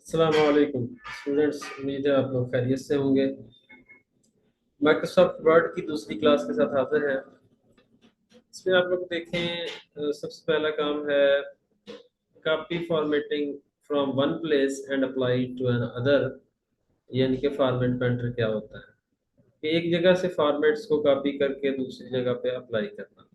अस्सलाम वालेकुम स्टूडेंट्स, उम्मीद है आप लोग खैरियत से होंगे। माइक्रोसॉफ्ट वर्ड की दूसरी क्लास के साथ हाजिर हैं। इसमें आप लोग देखें, सबसे पहला काम है copy formatting from one place and apply to another. यानी कि फॉर्मेट पेंटर क्या होता है कि एक जगह से फॉर्मेट्स को कॉपी करके दूसरी जगह पे अप्लाई करना।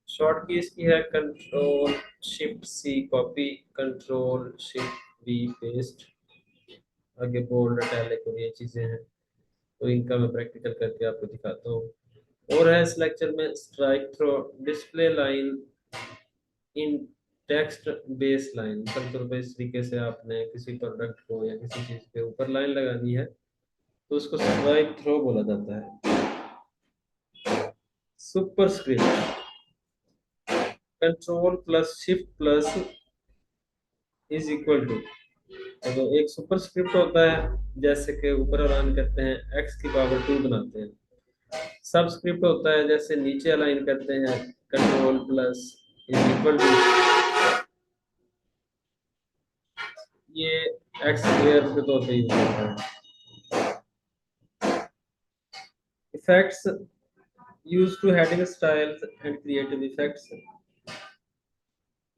शॉर्ट की इसकी है control shift C copy, control shift V paste. आगे बोल्ड इटैलिक और ये चीजें हैं, तो इनका मैं प्रैक्टिकल करके आपको दिखाता हूँ। और है इस लेक्चर में strike through display line in text base line. मतलब तौर पर इस तरीके से आपने किसी प्रोडक्ट को या किसी चीज के ऊपर लाइन लगानी है तो उसको स्ट्राइक थ्रो बोला जाता है। Superscript control plus shift plus is equal to, तो एक सुपरस्क्रिप्ट होता है, जैसे कि ऊपर अलाइन करते हैं एक्स की पावर 2 बनाते हैं। सबस्क्रिप्ट होता है जैसे नीचे अलाइन करते हैं control plus is equal to, ये एक्स स्क्वायर के तौर पे यूज होता है। Effects use to heading styles and creative effects.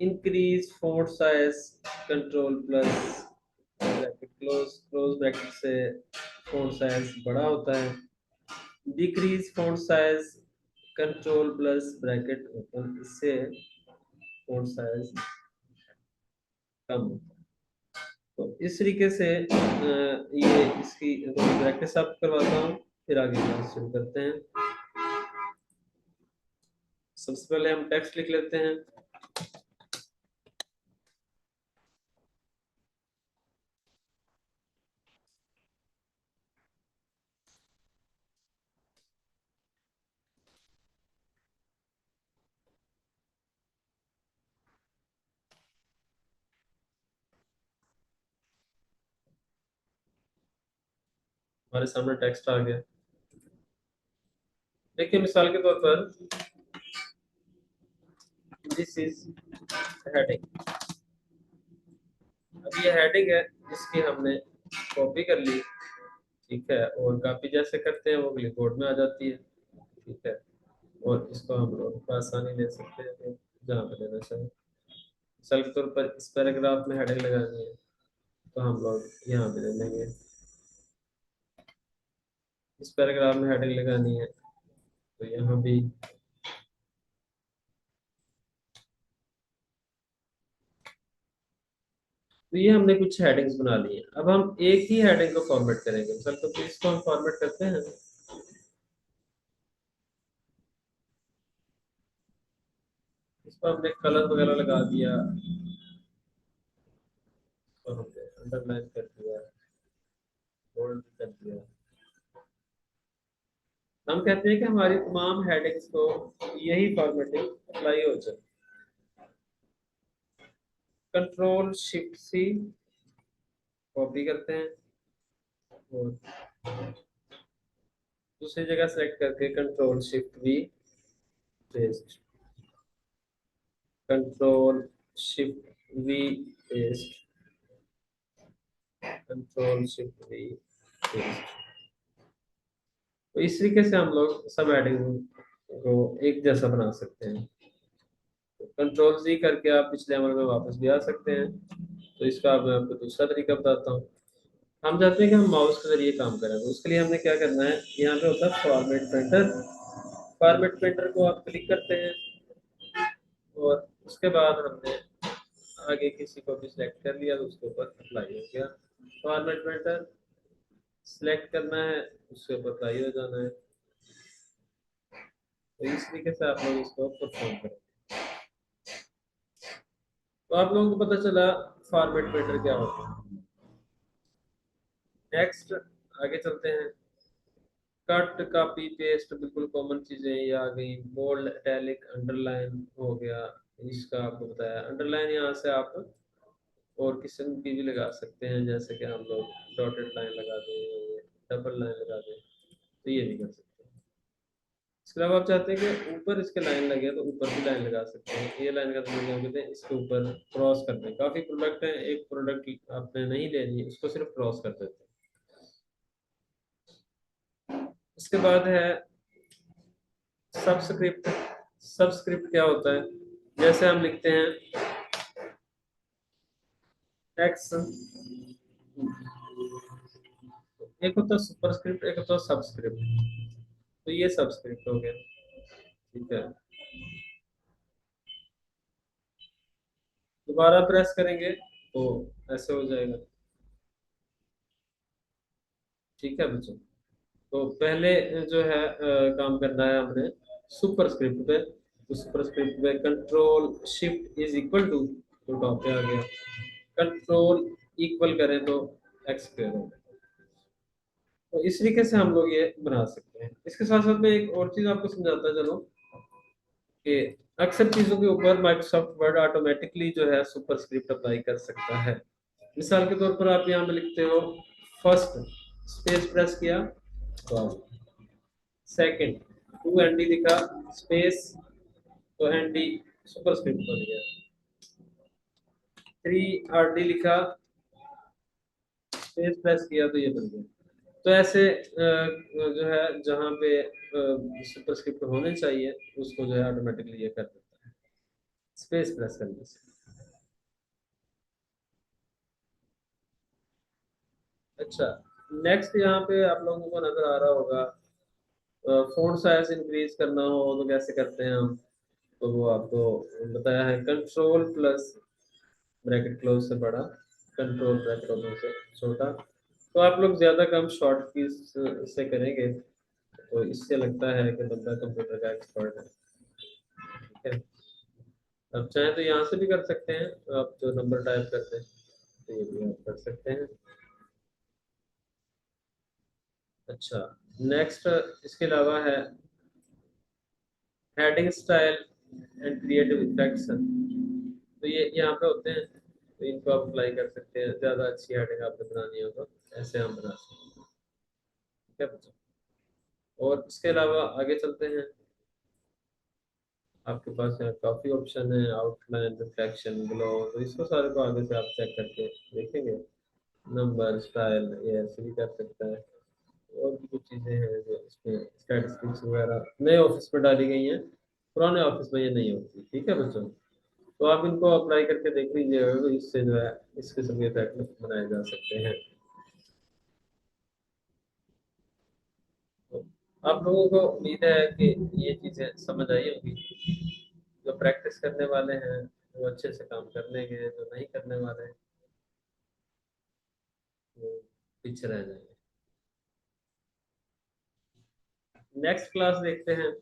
Increase font size control plus bracket close, close bracket से फॉन्ट साइज बड़ा होता है। Decrease font size control plus bracket open, इससे फॉन्ट साइज कम होता है। तो इस तरीके से ये इसकी प्रैक्टिस आप करवाता हूँ, फिर आगे क्लास शुरू करते हैं। सबसे पहले हम टेक्स्ट लिख लेते हैं। हमारे सामने टेक्स्ट आ गया। देखिए मिसाल के तौर पर दिस इज हेडिंग। अब ये हेडिंग है जिसकी हमने कॉपी कर ली, ठीक है, और कॉपी जैसे करते हैं वो क्लिपबोर्ड में आ जाती है, ठीक है। और इसको हम लोग आसानी ले सकते हैं कि जहाँ पे लेना चाहिए। मिसाल के तौर पर इस पैराग्राफ में हेडिंग लगानी है तो हम लोग यहाँ पे ले लेंगे। इस पैराग्राफ में हेडिंग लगानी है तो यहाँ भी। तो ये हमने कुछ हेडिंग्स बना ली है। अब हम एक ही हेडिंग को फॉर्मेट करेंगे। सर तो इसको हम फॉर्मेट करते हैं। इसको हमने कलर वगैरह लगा दिया, तो हमने अंडरलाइन कर दिया, बोल्ड कर दिया। हम कहते हैं कि हमारी तमाम हेडिंग्स को यही फॉर्मेटिंग अप्लाई हो जाए। कंट्रोल शिफ्ट सी कॉपी करते हैं और दूसरी जगह सेलेक्ट करके control shift V paste, control shift V paste, control shift V paste. तो इस तरीके से हम लोग सब हेडिंग को एक जैसा बना सकते हैं। तो कंट्रोल जी करके आप पिछले अमल में वापस भी आ सकते हैं। तो इसका अब मैं आपको दूसरा तरीका बताता हूँ। हम चाहते हैं कि हम माउस के जरिए काम करें, तो उसके लिए हमने क्या करना है, यहाँ पे होता है फॉर्मेट पेंटर। फॉर्मेट पेंटर को आप क्लिक करते हैं और उसके बाद हमने आगे किसी को भी सिलेक्ट कर लिया तो उसके ऊपर अप्लाई हो गया। फॉर्मेट पेंटर सिलेक्ट करना है, उसके ऊपर अप्लाई हो जाना है। तो इस तरीके से आप लोग इसको परफॉर्म करें। तो आप लोगों को पता चला फॉर्मेट पेंटर क्या होता है। नेक्स्ट आगे चलते हैं। कट कॉपी पेस्ट बिल्कुल कॉमन चीजें ये आ गई। बोल्ड इटैलिक अंडरलाइन हो गया, इसका आपको बताया। अंडरलाइन यहाँ से आप और किस्म की भी लगा सकते हैं, जैसे कि हम लोग डॉटेड लाइन लगा दें, डबल लाइन लगा दें, तो ये भी कर सकते हैं। इसके अलावा आप चाहते हैं कि ऊपर इसके लाइन लगे तो ऊपर भी लाइन लगा सकते हैं। ये लाइन का मतलब क्या कहते हैं, इसके ऊपर क्रॉस कर दें। काफी प्रोडक्ट है, एक प्रोडक्ट आपने नहीं लेनी, उसको सिर्फ क्रॉस कर देते हैं। इसके बाद है सबस्क्रिप्ट। सबस्क्रिप्ट क्या होता है, जैसे हम लिखते हैं एक्स, एक होता है सुपरस्क्रिप्ट, एक होता है सबस्क्रिप्ट। तो ये सबस्क्रिप्ट हो गया, ठीक है। दोबारा प्रेस करेंगे तो ऐसे हो जाएगा, ठीक है बच्चों। तो पहले जो है काम करना है हमने सुपरस्क्रिप्ट पे। तो सुपरस्क्रिप्ट पे control shift is equal to, तो टॉप पे आ गया, कंट्रोल इक्वल करें तो एक्स स्क्वायर होगा। तो इस तरीके से हम लोग ये बना सकते हैं। इसके साथ साथ में एक और चीज आपको समझाता चलो कि अक्सर चीजों के ऊपर माइक्रोसॉफ्ट वर्ड ऑटोमेटिकली जो है सुपरस्क्रिप्ट अप्लाई कर सकता है। मिसाल के तौर पर आप यहाँ पे लिखते हो फर्स्ट, स्पेस प्रेस किया तो सेकंड, टू एनडी लिखा स्पेस, तो एनडी सुपरस्क्रिप्ट बन गया। थ्री आरडी लिखा, स्पेस प्रेस किया तो ये बन गया। तो ऐसे जो है जहाँ पे सुपरस्क्रिप्ट होने चाहिए उसको जो है ऑटोमेटिकली ये कर देता है स्पेस प्रेस करने से। अच्छा, नेक्स्ट यहाँ पे आप लोगों को नजर आ रहा होगा फ़ॉन्ट साइज इंक्रीज करना हो तो कैसे करते हैं हम। तो वो आपको बताया है, कंट्रोल प्लस ब्रैकेट क्लोज से बड़ा, कंट्रोल ब्रैकेट ओपन से छोटा। तो आप लोग ज्यादा काम शॉर्ट कीज से करेंगे तो इससे लगता है कि बंदा कंप्यूटर का एक्सपर्ट है, ठीक है। अब चाहे तो यहाँ से भी कर सकते हैं, आप जो नंबर टाइप करते हैं तो ये भी आप कर सकते हैं। अच्छा, नेक्स्ट इसके अलावा है heading style and creative effects. तो ये यहाँ पे होते हैं, तो इनको आप अप्लाई कर सकते हैं। ज्यादा अच्छी हेडिंग आपने बनानी हो तो ऐसे हम बना सकते हैं, ठीक है बच्चों। और इसके अलावा आगे चलते हैं। आपके पास यहाँ काफी ऑप्शन है, आउटलाइन, रिफ्लेक्शन, ग्लो, तो इसको सारे को आगे से आप चेक करके देखेंगे। नंबर स्टाइल ये ऐसे भी कर सकता है। और भी कुछ चीजें हैं जो इसमें स्टैटिस्टिक्स वगैरह नए ऑफिस में डाली गई हैं, पुराने ऑफिस में ये नहीं होती, ठीक है बच्चों। तो आप इनको अप्लाई करके देख लीजिएगा, तो इससे जो है इस किस्म के पैटर्न बनाए जा सकते हैं। तो आप लोगों को उम्मीद है कि ये चीजें समझ आई होंगी। जो प्रैक्टिस करने वाले हैं वो अच्छे से काम कर लेंगे, जो नहीं करने वाले हैं वो पीछे रह जाएंगे। नेक्स्ट क्लास देखते हैं।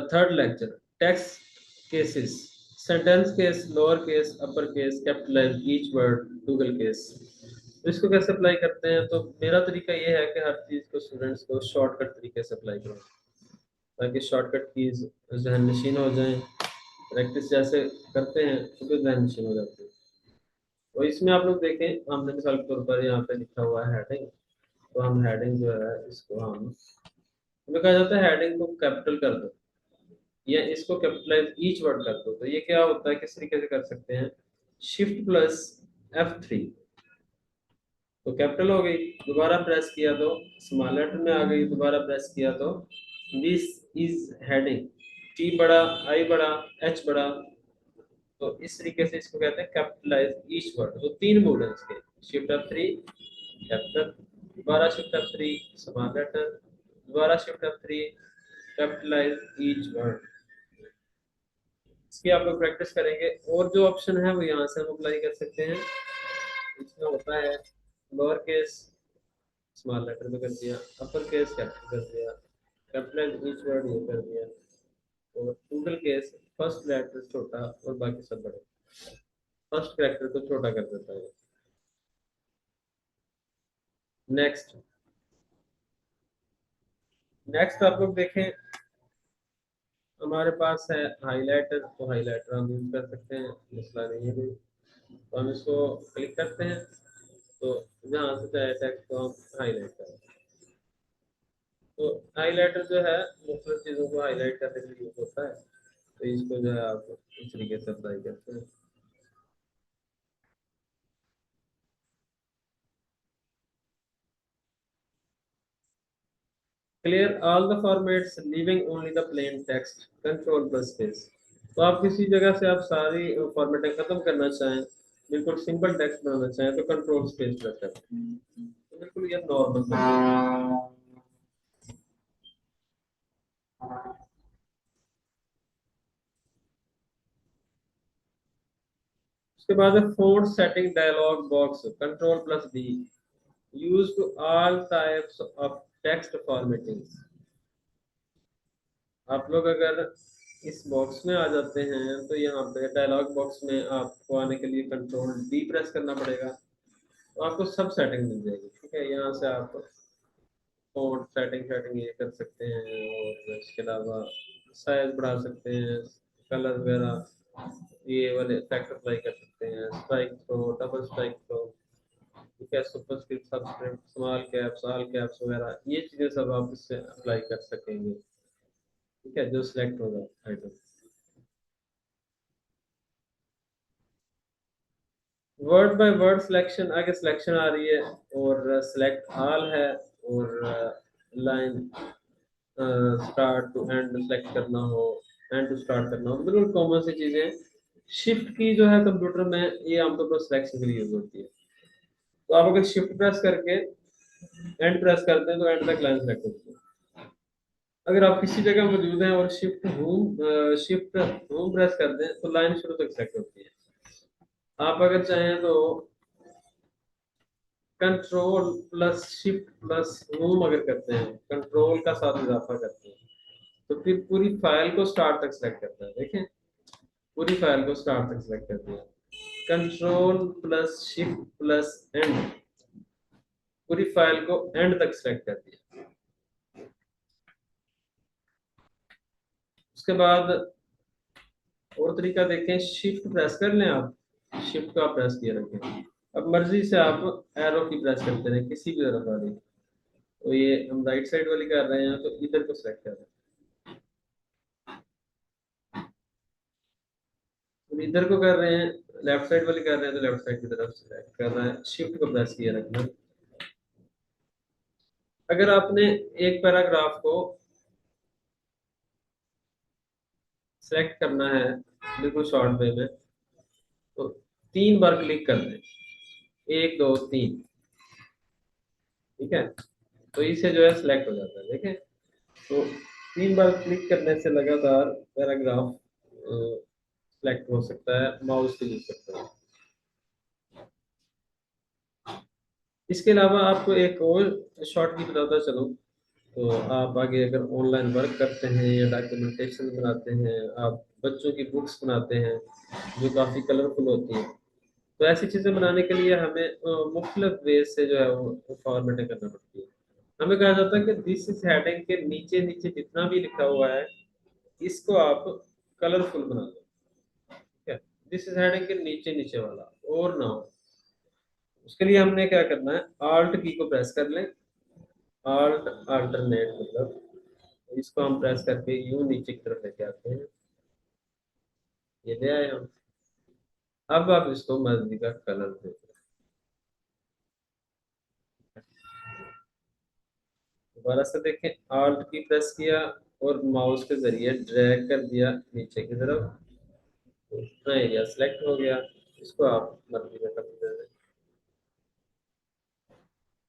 Third lecture, text cases, sentence case, lower case, upper case, capitalise each word, dual case. तो इसको कैसे अप्लाई करते हैं, तो मेरा तरीका ये है कि हर चीज को स्टूडेंट्स को शॉर्टकट तरीके से अप्लाई करो, ताकि शॉर्टकट कीज जहन नशीन हो जाएं। प्रैक्टिस जैसे करते हैं तो फिर जहन नशीन हो जाती है। तो इसमें आप लोग देखें, हमने मिसाल के तौर पर यहाँ पे लिखा हुआ है हेडिंग। तो हम हेडिंग जो है इसको हम, हमें कहा जाता है हेडिंग को कैपिटल कर दो या इसको कैपिटलाइज ईच वर्ड कर दो। तो ये क्या होता है, किस तरीके से कर सकते हैं, शिफ्ट प्लस F3 तो कैपिटल हो गई, दोबारा प्रेस किया तो स्मॉल लेटर में आ गई, दोबारा प्रेस किया तो दिस इज हेडिंग, टी बड़ा, आई बड़ा, एच बड़ा। तो इस तरीके से इसको कहते हैं कैपिटलाइज ईच वर्ड। तो तीन मोड है इसके, शिफ्ट F3 कैपिटल, दोबारा शिफ्ट F3 स्मॉल लेटर, दोबारा shift F3 capitalise each word. इसकी आप लोग प्रैक्टिस करेंगे। और जो ऑप्शन है वो यहाँ से हम अप्लाई कर सकते हैं। इसमें होता है लोअर केस स्मॉल लेटर में कर दिया, अपर केस कैपिटल कर दिया, कैपिटल ईच वर्ड ये कर दिया, और टोटल केस फर्स्ट लेटर छोटा और बाकी सब बड़े। फर्स्ट कैरेक्टर को छोटा कर देता है। नेक्स्ट, नेक्स्ट आप लोग देखें, हमारे पास है हाइलाइटर। तो हाइलाइटर हम यूज कर सकते हैं, मसला नहीं है कोई। तो हम इसको क्लिक करते हैं, तो जहाँ से चाहे टेक्स्ट को हम हाईलाइट करें। तो हाईलाइटर जो है मुख्तलिफ चीज़ों को हाईलाइट करने के लिए यूज होता है। तो इसको जो है आप इस तरीके से अप्लाई करते हैं। Clear all the formats leaving only the plain text, control plus space. तो आप किसी जगह से आप सारी फॉर्मेटिंग खत्म करना चाहें, बिल्कुल सिंपल टेक्स्ट बनाना चाहें, तो कंट्रोल स्पेस प्रेस करें। तो बिल्कुल ये नॉर्मल। उसके बाद है fourth setting dialog box, control plus D, use to all types of text formatting. आप लोग अगर इस बॉक्स में आ जाते हैं तो यहाँ पे डायलॉग बॉक्स में आपको आने के लिए कंट्रोल डी प्रेस करना पड़ेगा। तो आपको सब सेटिंग मिल जाएगी। ठीक है, यहाँ से आप फॉन्ट सेटिंग सेटिंग ये कर सकते हैं, और इसके अलावा साइज बढ़ा सकते हैं, कलर वगैरह, ये वाले इफेक्ट अप्लाई कर सकते हैं, strike through, double strike through, ठीक है, superscript, subscript, small caps, all caps वगैरह, ये चीजें सब आप इससे अप्लाई कर सकेंगे। ठीक है, जो सिलेक्ट होगा item. Word by word selection, आगे सिलेक्शन आ रही है, और सिलेक्ट ऑल है, और line start to end select करना हो, एंड टू स्टार्ट करना हो, बिल्कुल कॉमन सी चीजें हैं। शिफ्ट की जो है कंप्यूटर में ये आमतौर पर सिलेक्शन के लिए यूज होती है। तो आप अगर शिफ्ट प्रेस करके एंड प्रेस करते हैं तो एंड तक लाइन सेलेक्ट होती है। अगर आप किसी जगह मौजूद हैं और शिफ्ट होम प्रेस कर दें तो लाइन शुरू तक सेलेक्ट होती है। आप अगर चाहें तो control plus shift plus home अगर करते हैं, कंट्रोल का साथ इजाफा करते हैं, तो फिर पूरी फाइल को स्टार्ट तक सेलेक्ट करता है। देखें, पूरी फाइल को स्टार्ट तक सेलेक्ट कर दिया। Control plus shift plus and, पूरी फाइल को एंड तक सेलेक्ट कर दिया। उसके बाद और तरीका देखें, शिफ्ट प्रेस कर लें आप, शिफ्ट को आप प्रेस किए रखें, अब मर्जी से आप एरो की प्रेस करते रहे किसी भी तरफ वाली। तो ये हम राइट साइड वाली कर रहे हैं तो इधर को सेलेक्ट कर रहे हैं, तो इधर को कर रहे हैं, लेफ्ट साइड वाली कर रहे हैं तो लेफ्ट साइड की तरफ सेलेक्ट कर रहे हैं, शिफ्ट को प्रेस किए रखना। अगर आपने एक पैराग्राफ को सेलेक्ट करना है बिल्कुल शॉर्ट वे में, तो 3 बार क्लिक कर दें, 1 2 3, ठीक है, तो इससे जो है सिलेक्ट हो जाता है। देखें, तो 3 बार क्लिक करने से लगातार पैराग्राफ सिलेक्ट हो सकता है, माउस से यूज करते हैं। इसके अलावा आपको एक और शॉर्ट की बताता चलूँ, तो आप आगे अगर ऑनलाइन वर्क करते हैं या डॉक्यूमेंटेशन बनाते हैं, आप बच्चों की बुक्स बनाते हैं जो काफ़ी कलरफुल होती हैं, तो ऐसी चीज़ें बनाने के लिए हमें मुख्तलिफ वेज से जो है वो फॉर्मेटिंग करना पड़ती है। हमें कहा जाता है कि दिस इज हेडिंग के नीचे नीचे जितना भी लिखा हुआ है इसको आप कलरफुल बना दो। ठीक है, दिस इज हेडिंग के नीचे नीचे वाला और ना हो। उसके लिए हमने क्या करना है, आल्ट की को प्रेस कर लें, आल्ट अल्टरनेट मतलब, इसको हम प्रेस करके यूं नीचे की तरफ लेके आते हैं, ये ले आए हम। अब आप इसको मर्जी का कलर दे दें। दोबारा से देखें, आल्ट की प्रेस किया और माउस के जरिए ड्रैग कर दिया नीचे की तरफ, तो इतना एरिया सेलेक्ट हो गया। इसको आप मर्जी का कलर दे दें।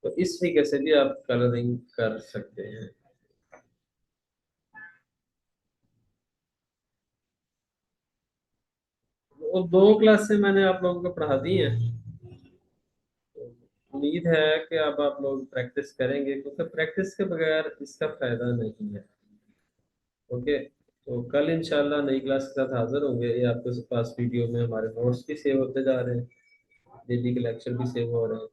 तो इस तरीके से भी आप कलरिंग कर सकते हैं। वो 2 क्लासें मैंने आप लोगों को पढ़ा दी हैं, तो उम्मीद है कि अब आप लोग प्रैक्टिस करेंगे, क्योंकि प्रैक्टिस के बगैर इसका फायदा नहीं है। ओके, तो कल इंशाल्लाह नई क्लास के साथ हाजिर होंगे। ये आपके पास वीडियो में हमारे नोट्स भी सेव होते जा रहे हैं, डेली के लेक्चर भी सेव हो रहे हैं।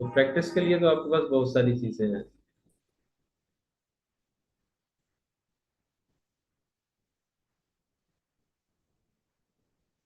तो प्रैक्टिस के लिए तो आपके पास बहुत सारी चीज़ें हैं।